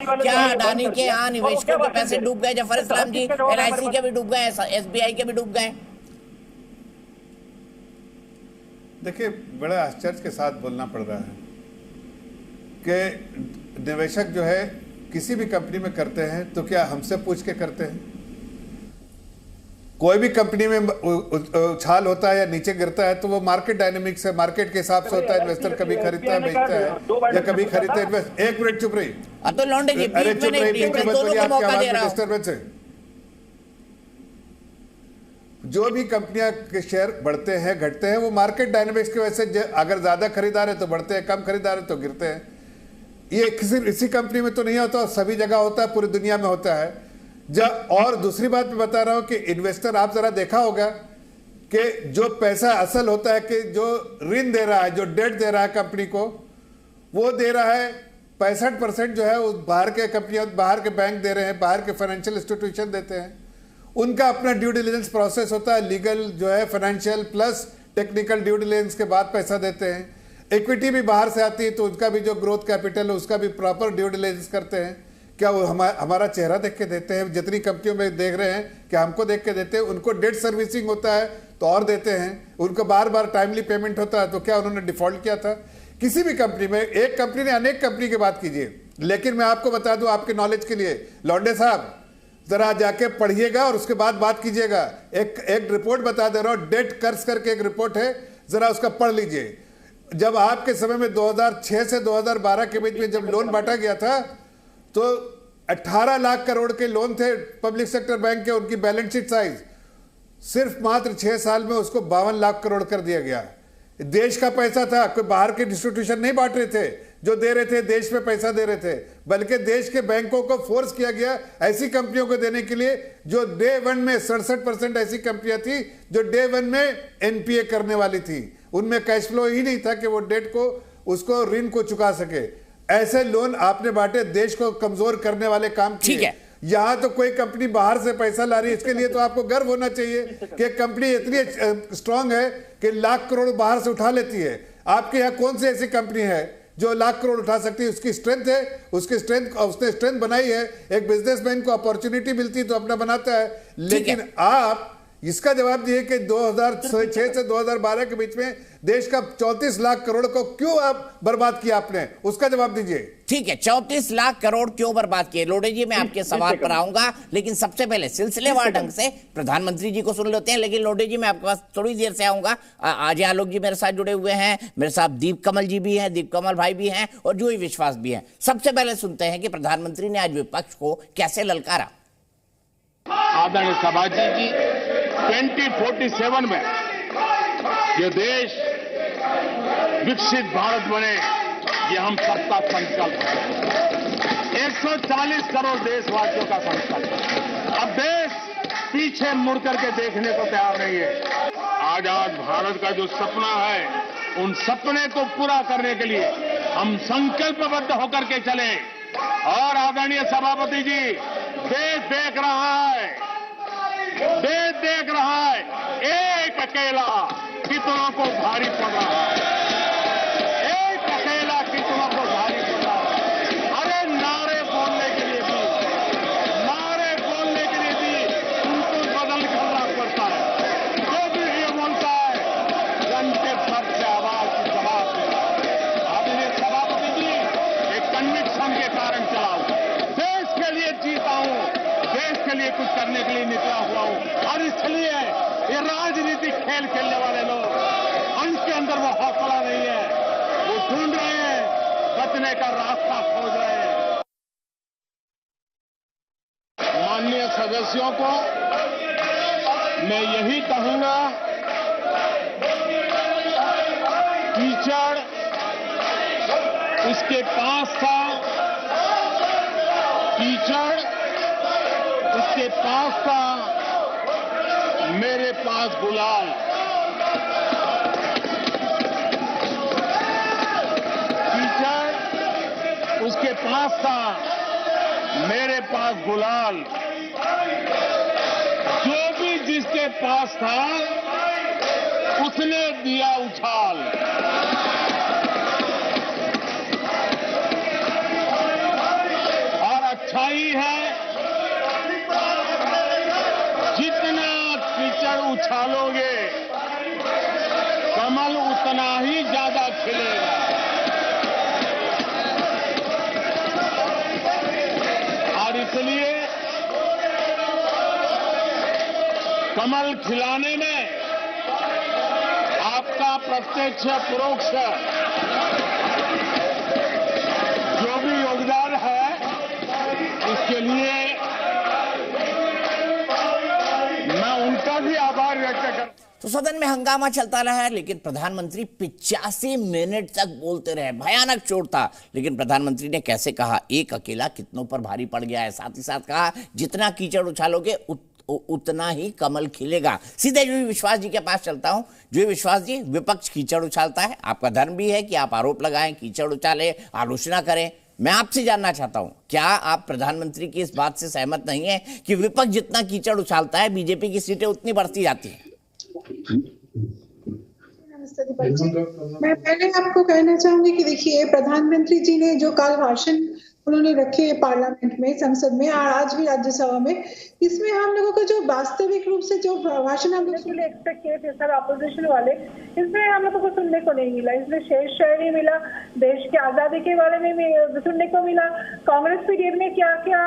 क्या अडानी के यहाँ निवेशकों के पैसे डूब गए जफर इस्लाम जी? LIC के भी डूब गए, SBI के भी डूब गए। देखिए, बड़ा आश्चर्य के साथ बोलना पड़ रहा है कि निवेशक जो है किसी भी कंपनी में करते हैं तो क्या हमसे पूछ के करते हैं? कोई भी कंपनी में उछाल होता है या नीचे गिरता है तो वो मार्केट डायनेमिक्स है, मार्केट के हिसाब से होता है। इन्वेस्टर कभी खरीदता है, बेचता है, या कभी खरीदता है। एक मिनट चुप रही। तो लौंडे जी, अरे चुप रही, दोनों को मौका दे रहा हूं। डिस्टर्बेंस है। जो भी कंपनियां के शेयर बढ़ते हैं घटते हैं वो मार्केट डायनेमिक्स की वजह से, अगर ज्यादा खरीदार है तो बढ़ते हैं, कम खरीदार है तो गिरते हैं। ये इसी कंपनी में तो नहीं होता, सभी जगह होता है, पूरी दुनिया में होता है। और दूसरी बात मैं बता रहा हूं कि इन्वेस्टर, आप जरा देखा होगा कि जो पैसा असल होता है, कि जो ऋण दे रहा है, जो डेट दे रहा है कंपनी को, वो दे रहा है 65% जो है उस बाहर के कंपनियां, बाहर के बैंक दे रहे हैं, बाहर के फाइनेंशियल इंस्टीट्यूशन देते हैं। उनका अपना ड्यू डिलिजेंस प्रोसेस होता है, लीगल जो है, financial plus technical due diligence के बाद पैसा देते हैं। इक्विटी भी बाहर से आती है तो उसका भी जो ग्रोथ कैपिटल है उसका भी प्रॉपर ड्यू डिलिजेंस करते हैं। क्या वो हमारा चेहरा देख के देते हैं? जितनी कंपनियों में देख रहे हैं कि हमको देख के देते हैं। उनको डेट सर्विसिंग होता है तो और देते हैं, उनको बार बार टाइमली पेमेंट होता है तो क्या उन्होंने डिफॉल्ट किया था? किसी भी कंपनी में, एक कंपनी ने अनेक कंपनी की बात कीजिए, लेकिन मैं आपको बता दूं आपके नॉलेज के लिए, लौंडे साहब जरा जाके पढ़िएगा और उसके बाद बात कीजिएगा। एक रिपोर्ट बता दे रहा हूं, डेट कर्ज करके एक रिपोर्ट है, जरा उसका पढ़ लीजिए। जब आपके समय में 2006 से 2012 के बीच में जब लोन बांटा गया था तो 18 लाख करोड़ के लोन थे पब्लिक सेक्टर बैंक के, उनकी बैलेंस शीट साइज सिर्फ मात्र 6 साल में उसको 52 लाख करोड़ कर दिया गया। देश का पैसा था, कोई बाहर के इंस्टीट्यूशन नहीं बांट रहे थे, जो दे रहे थे देश में पैसा दे रहे थे, बल्कि देश के बैंकों को फोर्स किया गया ऐसी कंपनियों को देने के लिए जो डे वन में 67% ऐसी कंपनियां थी जो डे वन में एनपीए करने वाली थी। उनमें कैश फ्लो ही नहीं था कि वो डेट को, उसको ऋण को चुका सके। ऐसे लोन आपने बांटे, देश को कमजोर करने वाले काम किए। यहां तो कोई कंपनी बाहर से पैसा ला रही है, इसके लिए तो आपको गर्व होना चाहिए कि कंपनी इतनी स्ट्रांग है कि लाख करोड़ बाहर से उठा लेती है। आपके यहाँ कौन सी ऐसी कंपनी है जो लाख करोड़ उठा सकती है? उसकी स्ट्रेंथ है, उसने स्ट्रेंथ बनाई है। एक बिजनेसमैन को अपॉर्चुनिटी मिलती है तो अपना बनाता है। लेकिन आप इसका जवाब दिए कि 2006 से 2012 के बीच में देश का 34 लाख करोड़ को क्यों आप बर्बाद किया आपने, उसका जवाब दीजिए। ठीक है, 34 लाख करोड़ क्यों बर्बाद किए? लोढ़े जी, मैं आपके सवाल पर आऊंगा, लेकिन सबसे पहले सिलसिलेवार ढंग से प्रधानमंत्री जी को सुन लेते हैं। लेकिन लोढ़े जी, मैं आपके पास थोड़ी देर से आऊंगा। अजय आलोक जी मेरे साथ जुड़े हुए हैं, मेरे साथ दीप कमल जी भी हैं, दीप कमल भाई भी हैं, और जूही विश्वास भी हैं। सबसे पहले सुनते हैं कि प्रधानमंत्री ने आज विपक्ष को कैसे ललकारा। आदरणीय सभाजी जी, 2047 में ये देश विकसित भारत बने, ये हम सबका संकल्प है। 140 करोड़ देशवासियों का संकल्प है। अब देश पीछे मुड़ करके देखने को तैयार नहीं है। आजाद भारत का जो सपना है, उन सपने को पूरा करने के लिए हम संकल्पबद्ध होकर के चले। और आदरणीय सभापति जी, देश देख रहा है, देश देख रहा है, एक अकेला कितनों को भारी पड़ रहा है, एक अकेला कितनों को भारी पड़ रहा है। अरे नारे बोलने के लिए भी, नारे बोलने के लिए भी उनको बदल करना पड़ता है। जो भी ये बोलता है, जन के सर से आवाज की जवाब देता है। आदरणीय सभापति जी, एक कन्विक्शन के कारण चला हूं, देश के लिए जीता हूं, देश के लिए कुछ करने के लिए निकला हुआ हूं। और इसलिए ये राजनीतिक खेल खेलने वाले लोग, उनके अंदर वो हौसला नहीं है, वो ढूंढ रहे हैं, बचने का रास्ता खोज रहे हैं। माननीय सदस्यों को मैं यही कहूंगा, कीचड़ उसके पास था, कीचड़ उसके पास था, मेरे पास गुलाल। कीचड़ उसके पास था, मेरे पास गुलाल। जो भी जिसके पास था उसने दिया उछाल। सच्चाई है, जितना कीचड़ उछालोगे कमल उतना ही ज्यादा खिलेगा। और इसलिए कमल खिलाने में आपका प्रत्यक्ष परोक्ष जो भी योगदान है, इसके लिए मैं उनका भी आभार व्यक्त करता हूं। तो सदन में हंगामा चलता रहा है, लेकिन प्रधानमंत्री 85 मिनट तक बोलते रहे। भयानक चोट था, लेकिन प्रधानमंत्री ने कैसे कहा, एक अकेला कितनों पर भारी पड़ गया है। साथ ही साथ कहा, जितना कीचड़ उछालोगे उतना ही कमल खिलेगा। सीधे जो विश्वास जी के पास चलता हूं। जो विश्वास जी, विपक्ष कीचड़ उछालता है, आपका धर्म भी है कि आप आरोप लगाएं, कीचड़ उछालें, आलोचना करें। मैं आपसे जानना चाहता हूं, क्या आप प्रधानमंत्री की इस बात से सहमत नहीं है कि विपक्ष जितना कीचड़ उछालता है, बीजेपी की सीटें उतनी बढ़ती जाती हैं? मैं पहले आपको कहना चाहूंगी कि देखिए, प्रधानमंत्री जी ने जो कल भाषण उन्होंने रखे पार्लियामेंट में, संसद में और आज भी राज्यसभा में, इसमें हम लोगों को जो वास्तविक रूप से जो भाषण हम लोग एक्सपेक्ट किए थे सर अपोजिशन वाले, इसमें हम लोगों को सुनने को नहीं मिला। इसमें शेष शायरी मिला, देश की आजादी के बारे में सुनने को मिला, कांग्रेस पीरियड में क्या क्या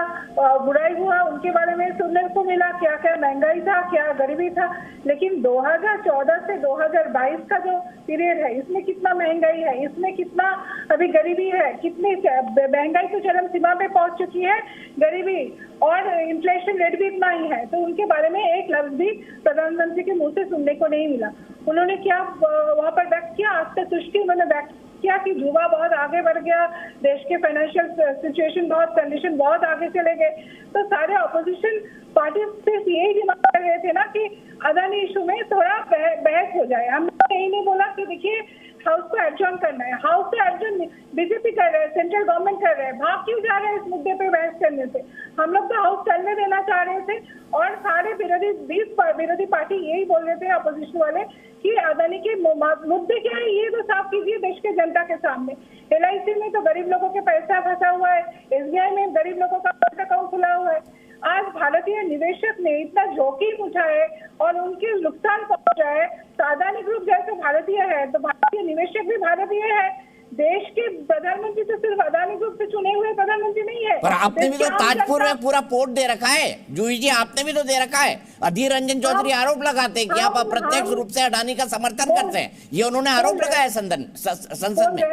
बुराई हुआ उनके बारे में सुनने को मिला, क्या क्या महंगाई था, क्या गरीबी था। लेकिन 2014 से 2022 का जो पीरियड है, इसमें कितना महंगाई है, इसमें कितना अभी गरीबी है, कितनी महंगाई तो चरम सीमा पे पहुंच चुकी है, गरीबी और इन्फ्लेशन रेट भी इतना ही है। तो उनके बारे में एक लफ्ज भी प्रधानमंत्री के मुंह से सुनने को नहीं मिला। उन्होंने क्या वहां पर व्यक्त किया, आत्मतुष्टि उन्होंने व्यक्त किया कि युवा बहुत आगे बढ़ गया, देश के फाइनेंशियल सिचुएशन बहुत कंडीशन बहुत आगे चले गए। तो सारे ऑपोजिशन पार्टी सिर्फ यही डिमांड कर रहे थे ना कि अदानी इशू में थोड़ा बहस हो जाए। हमने यही नहीं बोला कि देखिए हाउस को एडजॉर्न करना है, हाउस को एडजॉर्न बीजेपी कर रहे हैं, सेंट्रल गवर्नमेंट कर रहे हैं, भाग क्यों जा रहे हैं इस मुद्दे पे बहस करने से। हम लोग तो हाउस चलने देना चाह रहे थे और सारे विरोधी पार्टी यही बोल रहे थे अपोजिशन वाले कि अदानी के मुद्दे क्या है ये तो साफ कीजिए देश के जनता के सामने। LIC में तो गरीब लोगों के पैसा फंसा हुआ है, SBI में गरीब लोगों का बैंक अकाउंट खुला हुआ है। आज भारतीय निवेशक ने इतना जोखिम उठाए और उनके नुकसान पहुंचा है। तो अदानी ग्रुप जैसे भारतीय है तो भारतीय निवेशक भी भारतीय है। देश के प्रधानमंत्री तो सिर्फ अदानी ग्रुप से चुने हुए प्रधानमंत्री नहीं है। पर आपने भी तो ताजपुर में पूरा पोर्ट दे रखा है, जूही जी, आपने भी तो दे रखा है। अधीर रंजन चौधरी आरोप लगाते हैं कि आप अप्रत्यक्ष रूप से अडानी का समर्थन करते हैं, ये उन्होंने आरोप लगाया संसद में।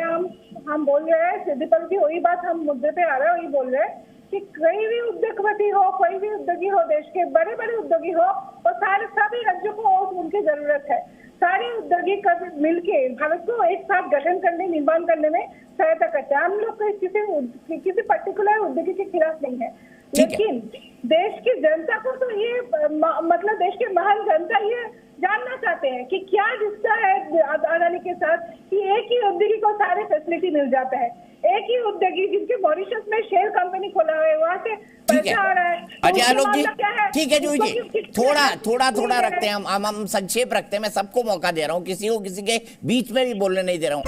हम बोल रहे हैं दीपक जी, वही बात हम मुद्दे पे आ रहे हैं, वही बोल रहे हैं कि कोई भी उद्योगपति हो, कोई भी उद्योगी हो, देश के बड़े बड़े उद्योगी हो, और सारे सभी राज्यों को उनकी जरूरत है। सारे उद्योगी मिलके भारत को एक साथ गठन करने, निर्माण करने में सहायता करते हैं। हम लोग किसी पर्टिकुलर उद्योगी के खिलाफ नहीं है, लेकिन देश की जनता को तो ये मतलब देश के महान जनता ये जानना चाहते हैं कि क्या रिश्ता है अदानी के साथ कि एक ही उद्योगी को सारे फैसिलिटी मिल जाता है। एक ही उद्योगी जिनके मॉरिशस में शेल कंपनी खोला है, वहाँ से पैसा आ रहा है। अजय आलोक जी, ठीक है जूही जी, थोड़ा रखते हैं हम संक्षेप रखते हैं। मैं सबको मौका दे रहा हूँ, किसी के बीच में भी बोलने नहीं दे रहा हूँ।